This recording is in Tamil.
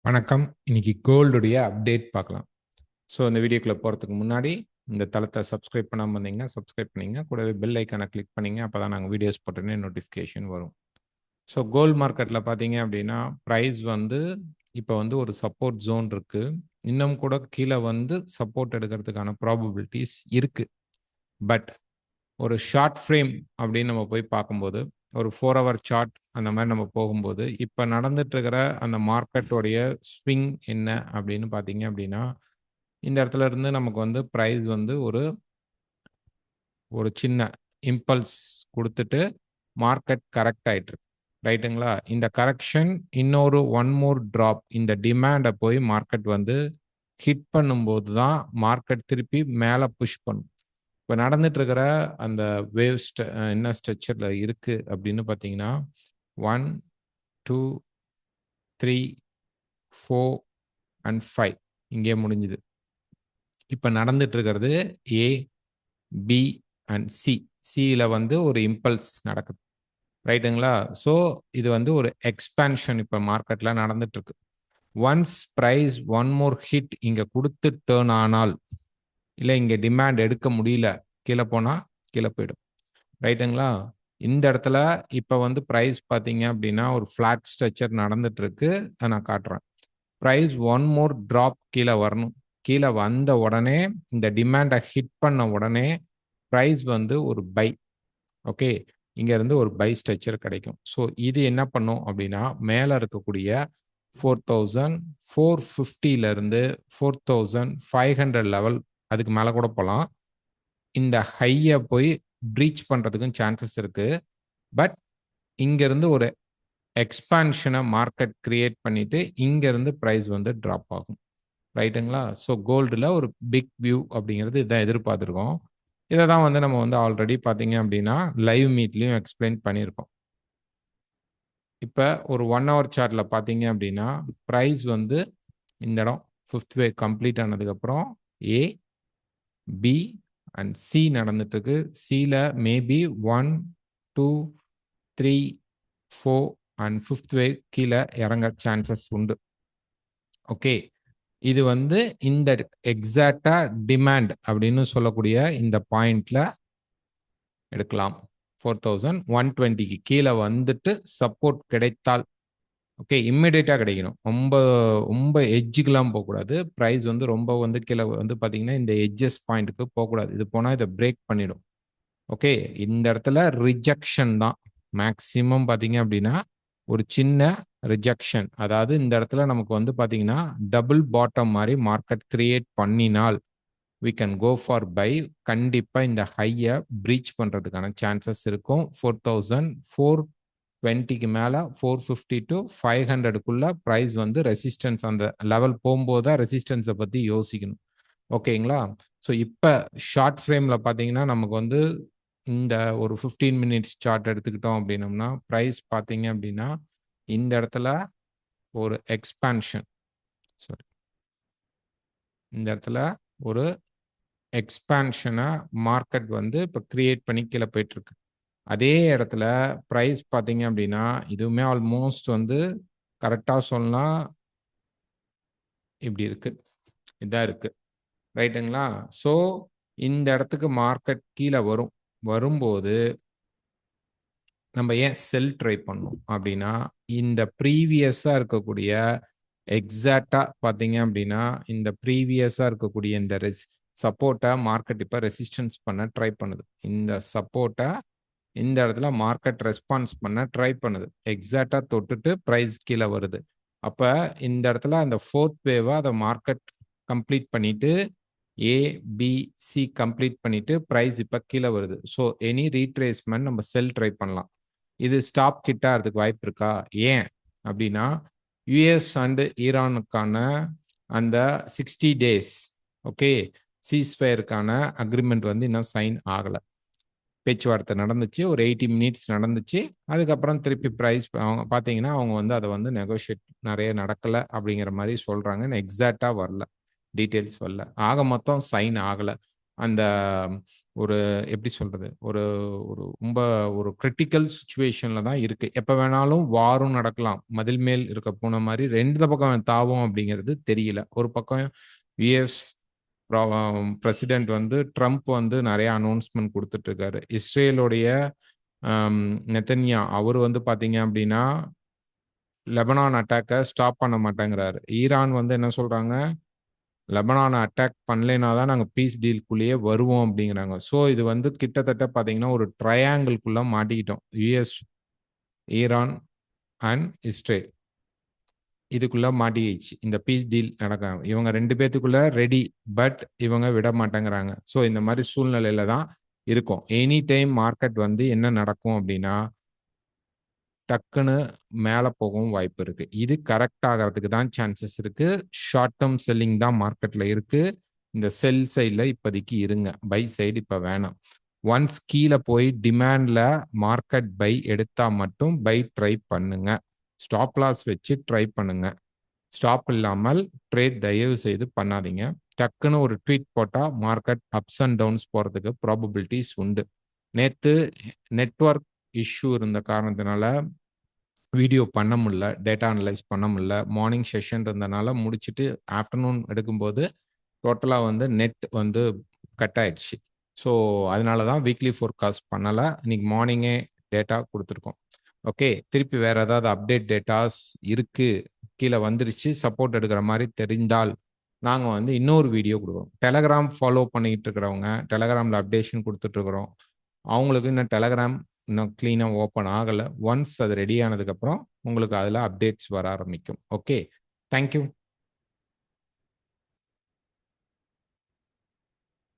வணக்கம். இன்னைக்கு கோல்டுடைய அப்டேட் பார்க்கலாம். ஸோ இந்த வீடியோக்குள்ள போகிறதுக்கு முன்னாடி இந்த தளத்தை சப்ஸ்கிரைப் பண்ணாமல் இருந்தீங்கன்னா சப்ஸ்கிரைப் பண்ணிங்க. கூடவே பெல் ஐக்கானை கிளிக் பண்ணிங்க. அப்போ தான் நாங்கள் வீடியோஸ் போட்டோன்னே நோட்டிஃபிகேஷன் வரும். ஸோ கோல்டு மார்க்கெட்டில் பார்த்தீங்க அப்படின்னா ப்ரைஸ் வந்து இப்போ வந்து ஒரு சப்போர்ட் ஜோன் இருக்குது. இன்னும் கூட கீழே வந்து சப்போர்ட் எடுக்கிறதுக்கான ப்ராபபிலிட்டிஸ் இருக்குது. பட் ஒரு ஷார்ட் ஃப்ரேம் அப்படின்னு நம்ம போய் பார்க்கும்போது ஒரு 4 ஹவர் சார்ட் அந்த மாதிரி நம்ம போகும்போது இப்போ நடந்துட்டு இருக்கிற அந்த மார்க்கெட்டோடைய ஸ்விங் என்ன அப்படின்னு பார்த்தீங்க அப்படின்னா இந்த இடத்துல இருந்து நமக்கு வந்து ப்ரைஸ் வந்து ஒரு சின்ன இம்பல்ஸ் கொடுத்துட்டு மார்க்கெட் கரெக்ட் ஆயிட்டு இருக்கு. ரைட்டுங்களா? இந்த கரெக்ஷன் இன்னொரு ஒன் மோர் ட்ராப் இந்த டிமாண்டை போய் மார்க்கெட் வந்து ஹிட் பண்ணும்போது தான் மார்க்கெட் திருப்பி மேலே புஷ் பண்ணும். இப்போ நடந்துட்டு இருக்கிற அந்த வேவ் என்ன ஸ்ட்ரக்சரில் இருக்கு அப்படின்னு பார்த்தீங்கன்னா 1 2 3 4 அண்ட் 5 இங்கே முடிஞ்சுது. இப்போ நடந்துட்டு இருக்கிறது ஏ பி அண்ட் சி. சியில் வந்து ஒரு இம்பல்ஸ் நடக்குது. ரைட்டுங்களா? ஸோ இது வந்து ஒரு எக்ஸ்பான்ஷன் இப்போ மார்க்கெட்டில் நடந்துட்டு இருக்கு. Once price one more hit இங்கே கொடுத்து டேர்ன் ஆனால் இல்லை இங்கே டிமாண்ட் எடுக்க முடியல, கீழே போனால் கீழே போயிடும். ரைட்டுங்களா? இந்த இடத்துல இப்போ வந்து ப்ரைஸ் பார்த்தீங்க அப்படின்னா ஒரு ஃப்ளாட் ஸ்ட்ரக்சர் நடந்துட்டு இருக்கு. அதை நான் காட்டுறேன். ப்ரைஸ் ஒன் மோர் ட்ராப் கீழே வரணும். கீழே வந்த உடனே இந்த டிமாண்டை ஹிட் பண்ண உடனே ப்ரைஸ் வந்து ஒரு பை. ஓகே, இங்க இருந்து ஒரு பை ஸ்ட்ரக்சர் கிடைக்கும். ஸோ இது என்ன பண்ணும் அப்படின்னா மேலே இருக்கக்கூடிய 4450 இருந்து 4500 லெவல், அதுக்கு மேலே கூட போகலாம், இந்த ஹையை போய் ப்ரீச் பண்ணுறதுக்கும் சான்சஸ் இருக்கு. பட் இங்கிருந்து ஒரு எக்ஸ்பான்ஷனை மார்க்கெட் கிரியேட் பண்ணிட்டு இங்கிருந்து ப்ரைஸ் வந்து ட்ராப் ஆகும். ரைட்டுங்களா? ஸோ கோல்டில் ஒரு பிக் வியூ அப்படிங்கிறது இதான் எதிர்பார்த்துருக்கோம். இதை தான் வந்து நம்ம வந்து ஆல்ரெடி பார்த்தீங்க அப்படின்னா லைவ் மீட்லையும் எக்ஸ்பிளைன் பண்ணியிருக்கோம். இப்போ ஒரு 1 ஹவர் சார்ட்டில் பார்த்தீங்க அப்படின்னா ப்ரைஸ் வந்து இந்த இடம் 5th வேவ் கம்ப்ளீட் ஆனதுக்கப்புறம் ஏ பி அண்ட் சி நடந்துட்டு இருக்கு. சியில் மேபி 1 2 3 4 அண்ட் 5th வேவ் கீழே இறங்க சான்சஸ் உண்டு. ஓகே, இது வந்து இந்த எக்ஸாக்டா டிமாண்ட் அப்படின்னு சொல்லக்கூடிய இந்த பாயிண்ட்ல எடுக்கலாம். 4120க்கு கீழே வந்துட்டு சப்போர்ட் கிடைத்தால், ஓகே, இம்மிடியேட்டா கிடைக்கணும். ரொம்ப ரொம்ப எட்ஜுக்கெல்லாம் போகக்கூடாது. ப்ரைஸ் வந்து ரொம்ப வந்து கீழே வந்து பார்த்தீங்கன்னா இந்த எட்ஜஸ் பாயிண்ட்டுக்கு போகக்கூடாது. இது போனால் இதை பிரேக் பண்ணிடும். ஓகே, இந்த இடத்துல ரிஜெக்ஷன் தான் மேக்சிமம். பார்த்தீங்க அப்படின்னா ஒரு சின்ன ரிஜெக்ஷன், அதாவது இந்த இடத்துல நமக்கு வந்து பார்த்தீங்கன்னா டபுள் பாட்டம் மாதிரி மார்க்கெட் கிரியேட் பண்ணினால் we can go for buy. கண்டிப்பாக இந்த ஹையை பிரீச் பண்ணுறதுக்கான சான்சஸ் இருக்கும். 4420க்கு மேலே 450 to 500க்குள்ள ப்ரைஸ் வந்து ரெசிஸ்டன்ஸ், அந்த லெவல் போகும்போது தான் ரெசிஸ்டன்ஸை பற்றி யோசிக்கணும். ஓகேங்களா? ஸோ இப்போ ஷார்ட் ஃப்ரேமில் பார்த்தீங்கன்னா நமக்கு வந்து இந்த ஒரு 15 மினிட்ஸ் சார்ட் எடுத்துக்கிட்டோம் அப்படின்னோம்னா ப்ரைஸ் பார்த்தீங்க அப்படின்னா இந்த இடத்துல ஒரு எக்ஸ்பான்ஷன், சாரி, இந்த இடத்துல ஒரு எக்ஸ்பான்ஷனை மார்க்கெட் வந்து இப்போ கிரியேட் பண்ணி கீழே போயிட்டு இருக்கு. அதே இடத்துல ப்ரைஸ் பார்த்தீங்க அப்படின்னா இதுவுமே ஆல்மோஸ்ட் வந்து கரெக்டாக சொல்லலாம் இப்படி இருக்கு, இதான் இருக்கு. ரைட்டுங்களா? ஸோ இந்த இடத்துக்கு மார்க்கெட் கீழே வரும்போது நம்ம ஏன் செல் ட்ரை பண்ணணும் அப்படின்னா இந்த ப்ரீவியஸாக இருக்கக்கூடிய எக்ஸாக்டா பார்த்தீங்க அப்படின்னா இந்த ப்ரீவியஸாக இருக்கக்கூடிய இந்த சப்போர்ட்டை மார்க்கெட் இப்போ ரெசிஸ்டன்ஸ் பண்ண ட்ரை பண்ணுது. இந்த சப்போர்ட்டை இந்த இடத்துல மார்க்கெட் ரெஸ்பான்ஸ் பண்ண ட்ரை பண்ணுது. எக்ஸாக்டா தொட்டுட்டு ப்ரைஸ் கீழே வருது. அப்போ இந்த இடத்துல அந்த 4th வேவை அதை மார்க்கெட் கம்ப்ளீட் பண்ணிட்டு ஏ பி சி கம்ப்ளீட் பண்ணிட்டு ப்ரைஸ் இப்போ கீழே வருது. ஸோ எனி ரீட்ரேஸ்மெண்ட் நம்ம செல் ட்ரை பண்ணலாம். இது ஸ்டாப் கிட்ட அதுக்கு வாய்ப்பு இருக்கா? ஏன் அப்படின்னா யுஎஸ் அண்ட் ஈரானுக்கான அந்த 60 days ஓகே சீஸ்ஃபயருக்கான அக்ரிமெண்ட் வந்து இன்னும் சைன் ஆகலை. பேச்சுவார்த்தை நடந்துச்சு, ஒரு 80 மினிட்ஸ் நடந்துச்சு. அதுக்கப்புறம் திருப்பி ப்ரைஸ் அவங்க பார்த்தீங்கன்னா அவங்க வந்து அதை வந்து நெகோஷியேட் நிறைய நடக்கலை அப்படிங்கிற மாதிரி சொல்கிறாங்க. எக்ஸாக்டாக வரல, டீட்டெயில்ஸ் வரல. ஆக மொத்தம் சைன் ஆகலை. அந்த ஒரு எப்படி சொல்றது? ஒரு ஒரு ரொம்ப ஒரு கிரிட்டிக்கல் சிச்சுவேஷன்ல தான் இருக்கு. எப்ப வேணாலும் வாரும் நடக்கலாம். மதில் மேல் இருக்க பூனை மாரி 2 பக்கம் தாவும் அப்படிங்கிறது தெரியல. ஒரு பக்கம் யுஎஸ் பிரசிடென்ட் வந்து ட்ரம்ப் வந்து நெறைய அனவுன்ஸ்மென்ட் குடுத்துட்டு இருக்காரு. இஸ்ரேலுடைய நெதன்யா அவரு வந்து பார்த்தீங்க அப்படின்னா, லெபனான் அட்டாக்க ஸ்டாப் பண்ண மாட்டேங்கிறாரு. ஈரான் வந்து என்ன சொல்றாங்க, லெபனான அட்டாக் பண்ணலைனா தான் நாங்க பீஸ் டீல்க்குள்ளேயே வருவோம் அப்படிங்கிறாங்க. ஸோ இது வந்து கிட்டத்தட்ட பார்த்தீங்கன்னா, ஒரு ட்ரையாங்கிள்குள்ள மாட்டிக்கிட்டோம். US, Iran and Israel. இதுக்குள்ள மாட்டிக்கிச்சு. இந்த பீஸ் டீல் நடக்காம. இவங்க 2 பேத்துக்குள்ள ரெடி. பட் இவங்க விட மாட்டேங்கிறாங்க. ஸோ இந்த மாரி சூழ்நிலையில தான் இருக்கோம். எனி டைம் மார்க்கெட் வந்து என்ன நடக்கும் அப்படின்னா, டக்குன்னு மேல போகவும் வாய்ப்பு இருக்கு. இது கரெக்ட் ஆகறதுக்கு தான் சான்சஸ் இருக்கு. ஷார்ட் டெர்ம் செல்லிங் தான் மார்க்கெட்ல இருக்கு. இந்த செல் சைட்ல இப்போதைக்கு இருங்க. பை சைடு இப்ப வேணாம். ஒன்ஸ் கீழ போய் டிமாண்ட்ல மார்க்கெட் பை எடுத்தா மட்டும் பை ட்ரை பண்ணுங்க. ஸ்டாப் லாஸ் வச்சு ட்ரை பண்ணுங்க. ஸ்டாப் இல்லாமல் ட்ரேட் தயவு செய்து பண்ணாதீங்க. டக்குன்னு ஒரு ட்வீட் போட்டா மார்க்கெட் அப்ஸ் அண்ட் டவுன்ஸ் போறதுக்கு ப்ராபபிலிட்டிஸ் உண்டு. நேத்து நெட்வொர்க் இஷ்யூ இருந்த காரணத்தினால வீடியோ பண்ண முடியல. டேட்டா அனலைஸ் பண்ண முடியல. மார்னிங் செஷன் இருந்தனால முடிச்சுட்டு ஆஃப்டர்நூன் எடுக்கும்போது டோட்டலா வந்து நெட் வந்து கட் ஆயிடுச்சு. ஸோ அதனால தான் வீக்லி ஃபோர்காஸ்ட் பண்ணல. இன்னைக்கு மார்னிங்கே டேட்டா குடுத்துருக்கோம். ஓகே. திருப்பி வேற ஏதாவது அப்டேட் டேட்டாஸ் இருக்கு. கீழ வந்துருச்சு. சப்போர்ட் எடுக்கிற மாரி தெரிந்தால், நாங்க வந்து இன்னொரு வீடியோ குடுக்குறோம். டெலகிராம் ஃபாலோ பண்ணிட்டு இருக்கிறவங்க, டெலகிராம்ல அப்டேஷன் குடுத்துட்டு இருக்கிறோம். அவங்களுக்கு இன்னும் டெலகிராம் இன்னும் கிளீனா ஓப்பன் ஆகல. ஒன்ஸ் அது ரெடி ஆனதுக்கப்புறம் உங்களுக்கு அதுல அப்டேட்ஸ் வர ஆரம்பிக்கும். ஓகே. Thank you.